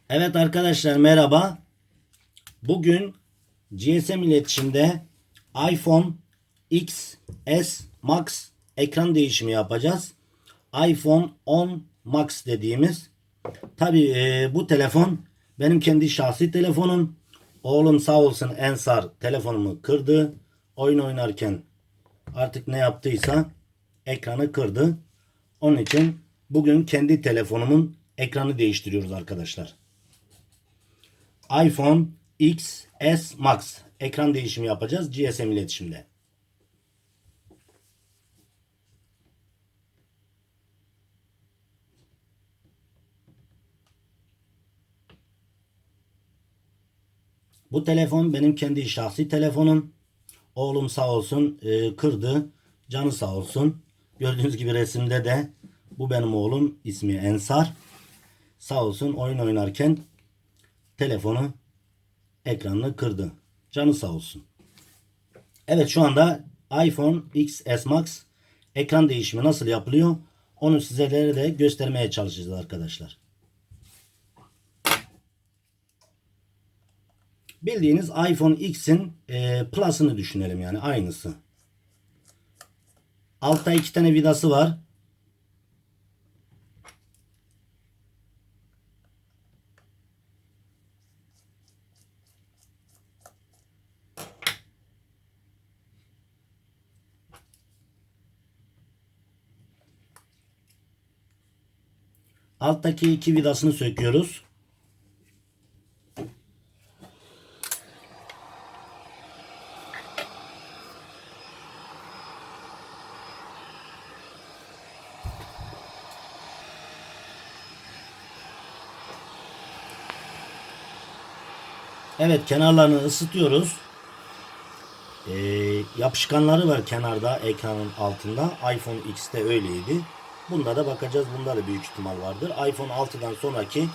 Evet arkadaşlar merhaba. Bugün GSM iletişimde iPhone XS Max ekran değişimi yapacağız. iPhone 10 Max dediğimiz. Tabi bu telefon benim kendi şahsi telefonum. Oğlum sağ olsun Ensar telefonumu kırdı. Oyun oynarken artık ne yaptıysa ekranı kırdı. Onun için bugün kendi telefonumun ekranı değiştiriyoruz arkadaşlar. iPhone XS Max ekran değişimi yapacağız GSM iletişimde. Bu telefon benim kendi şahsi telefonum. Oğlum sağ olsun kırdı. Canı sağ olsun. Gördüğünüz gibi resimde de bu benim oğlum, ismi Ensar. Sağ olsun oyun oynarken telefonu ekranını kırdı. Canı sağ olsun. Evet, şu anda iPhone XS Max ekran değişimi nasıl yapılıyor? Onu sizlere de göstermeye çalışacağız arkadaşlar. Bildiğiniz iPhone X'in Plus'ını düşünelim, yani aynısı. Altta iki tane vidası var. Alttaki iki vidasını söküyoruz. Evet, kenarlarını ısıtıyoruz. Yapışkanları var kenarda, ekranın altında. iPhone X'te öyleydi. Bunda da bakacağız. Bunda da büyük ihtimal vardır. iPhone 6'dan sonraki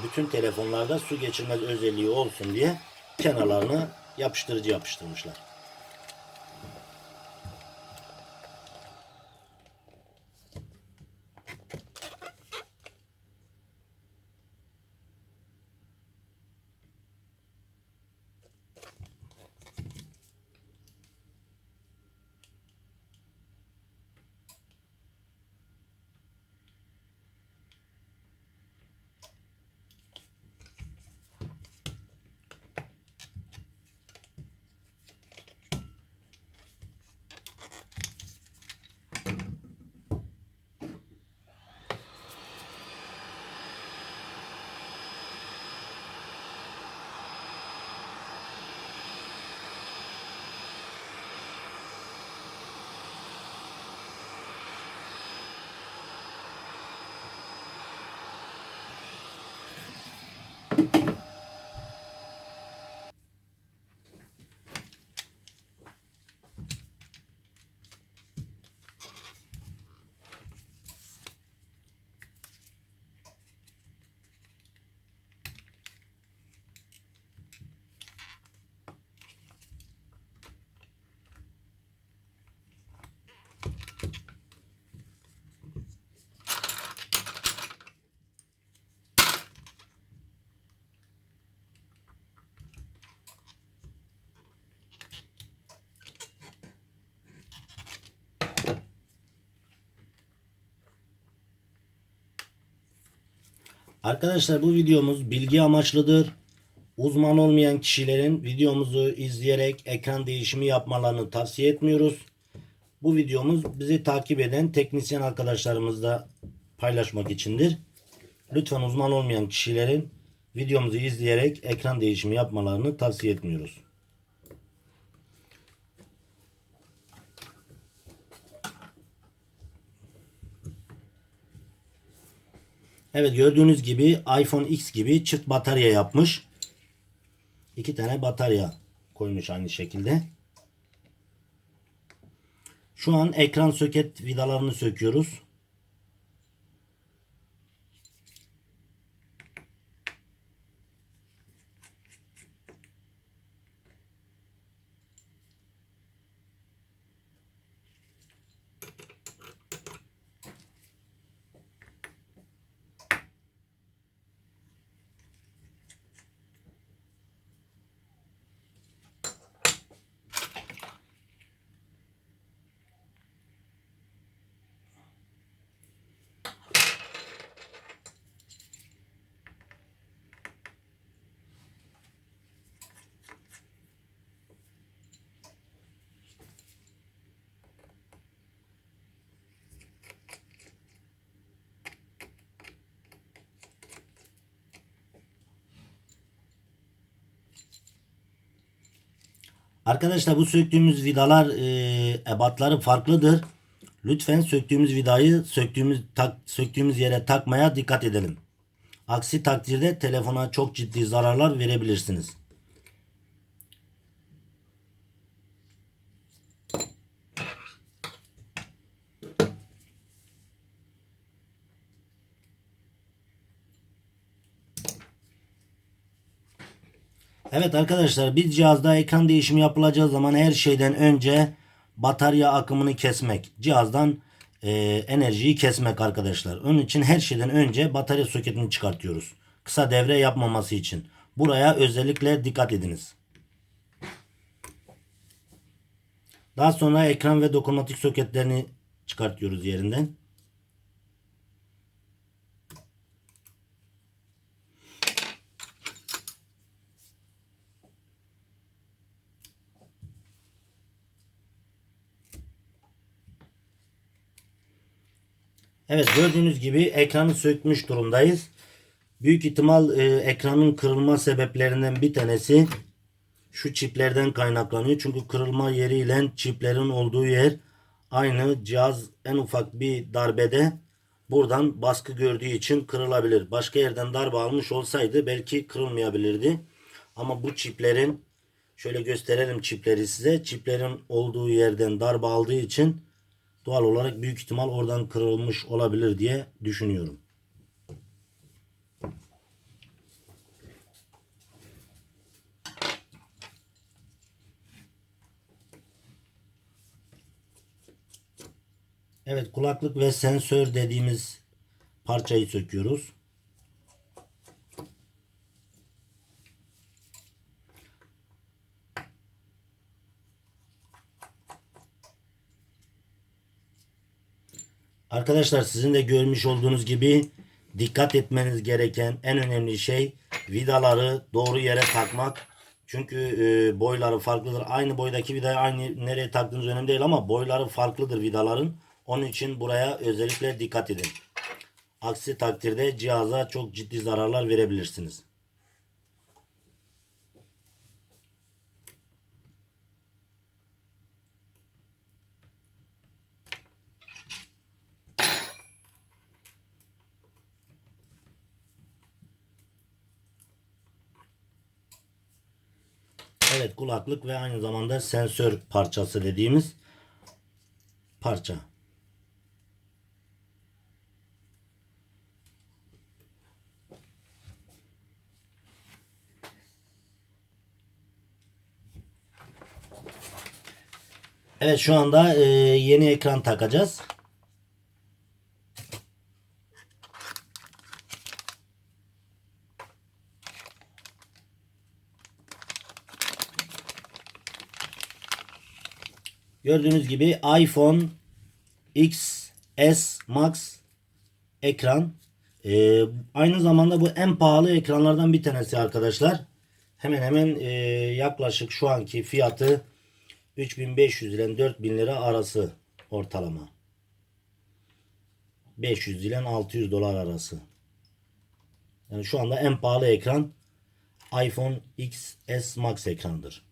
bütün telefonlarda su geçirmez özelliği olsun diye kenarlarını yapıştırıcı yapıştırmışlar. Arkadaşlar, bu videomuz bilgi amaçlıdır. Uzman olmayan kişilerin videomuzu izleyerek ekran değişimi yapmalarını tavsiye etmiyoruz. Bu videomuz bizi takip eden teknisyen arkadaşlarımızla paylaşmak içindir. Lütfen uzman olmayan kişilerin videomuzu izleyerek ekran değişimi yapmalarını tavsiye etmiyoruz. Evet, gördüğünüz gibi iPhone X gibi çift batarya yapmış. İki tane batarya koymuş aynı şekilde. Şu an ekran soket vidalarını söküyoruz. Arkadaşlar bu söktüğümüz vidalar ebatları farklıdır. Lütfen söktüğümüz vidayı söktüğümüz yere takmaya dikkat edelim. Aksi takdirde telefona çok ciddi zararlar verebilirsiniz. Evet arkadaşlar, bir cihazda ekran değişimi yapılacağı zaman her şeyden önce batarya akımını kesmek. Cihazdan enerjiyi kesmek arkadaşlar. Onun için her şeyden önce batarya soketini çıkartıyoruz. Kısa devre yapmaması için. Buraya özellikle dikkat ediniz. Daha sonra ekran ve dokunmatik soketlerini çıkartıyoruz yerinden. Evet, gördüğünüz gibi ekranı sökmüş durumdayız. Büyük ihtimal ekranın kırılma sebeplerinden bir tanesi şu çiplerden kaynaklanıyor. Çünkü kırılma yeriyle çiplerin olduğu yer aynı. Cihaz en ufak bir darbede buradan baskı gördüğü için kırılabilir. Başka yerden darbe almış olsaydı belki kırılmayabilirdi. Ama bu çiplerin, şöyle gösterelim çipleri size. Çiplerin olduğu yerden darbe aldığı için doğal olarak büyük ihtimal oradan kırılmış olabilir diye düşünüyorum. Evet, kulaklık ve sensör dediğimiz parçayı söküyoruz. Arkadaşlar, sizin de görmüş olduğunuz gibi dikkat etmeniz gereken en önemli şey vidaları doğru yere takmak. Çünkü boyları farklıdır. Aynı boydaki vidayı aynı nereye taktığınız önemli değil ama boyları farklıdır vidaların. Onun için buraya özellikle dikkat edin. Aksi takdirde cihaza çok ciddi zararlar verebilirsiniz. Evet, kulaklık ve aynı zamanda sensör parçası dediğimiz parça. Evet, şu anda yeni ekran takacağız. Gördüğünüz gibi iPhone XS Max ekran. Aynı zamanda bu en pahalı ekranlardan bir tanesi arkadaşlar. Hemen hemen yaklaşık şu anki fiyatı 3500 ile 4000 lira arası ortalama. 500 ile 600 dolar arası. Yani şu anda en pahalı ekran iPhone XS Max ekrandır.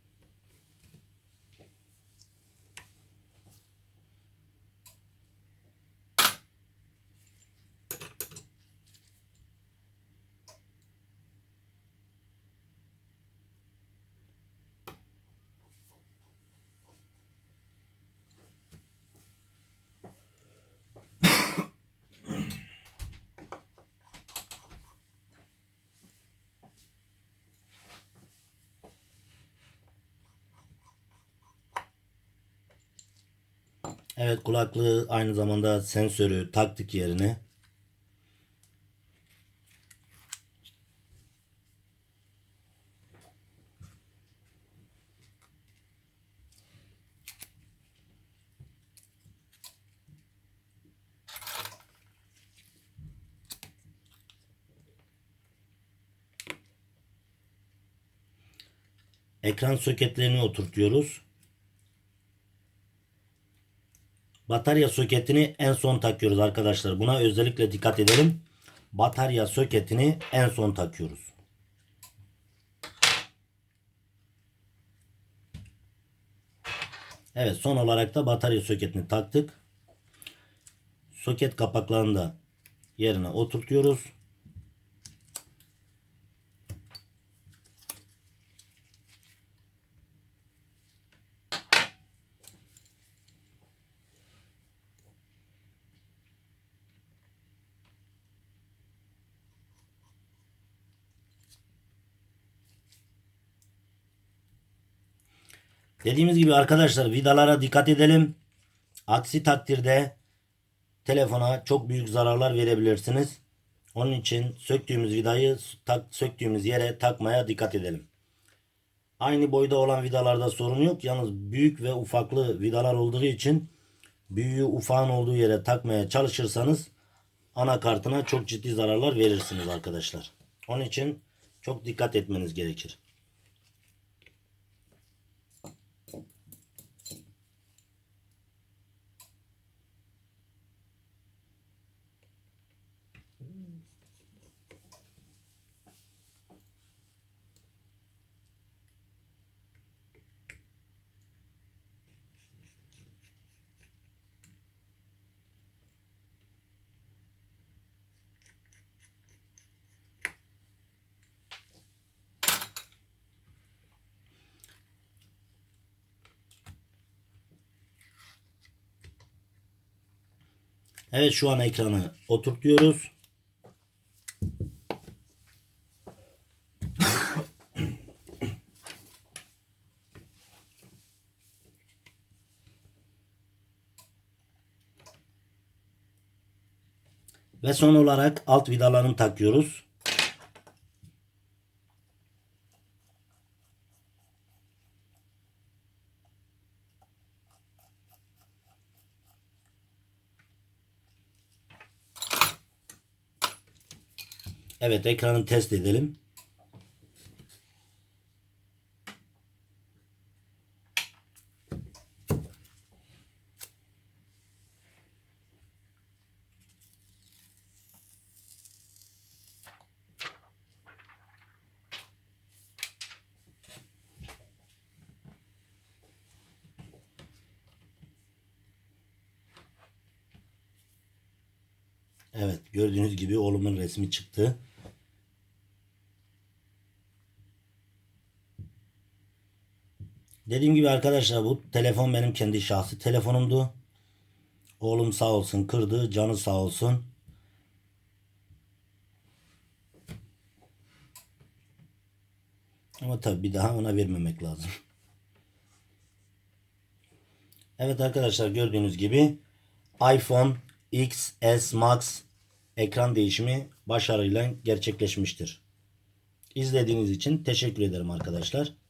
Evet, kulaklığı aynı zamanda sensörü taktık yerine. Ekran soketlerini oturtuyoruz. Batarya soketini en son takıyoruz arkadaşlar. Buna özellikle dikkat edelim. Batarya soketini en son takıyoruz. Evet, son olarak da batarya soketini taktık. Soket kapaklarını da yerine oturtuyoruz. Dediğimiz gibi arkadaşlar, vidalara dikkat edelim. Aksi takdirde telefona çok büyük zararlar verebilirsiniz. Onun için söktüğümüz vidayı söktüğümüz yere takmaya dikkat edelim. Aynı boyda olan vidalarda sorun yok. Yalnız büyük ve ufaklı vidalar olduğu için büyüğü ufağın olduğu yere takmaya çalışırsanız anakartına çok ciddi zararlar verirsiniz arkadaşlar. Onun için çok dikkat etmeniz gerekir. Evet, şu an ekranı oturtuyoruz. Ve son olarak alt vidalarını takıyoruz. Evet, ekranı test edelim. Evet, gördüğünüz gibi oğlumun resmi çıktı. Dediğim gibi arkadaşlar, bu telefon benim kendi şahsi telefonumdu. Oğlum sağ olsun kırdı, canı sağ olsun. Ama tabii bir daha ona vermemek lazım. Evet arkadaşlar, gördüğünüz gibi iPhone XS Max ekran değişimi başarıyla gerçekleşmiştir. İzlediğiniz için teşekkür ederim arkadaşlar.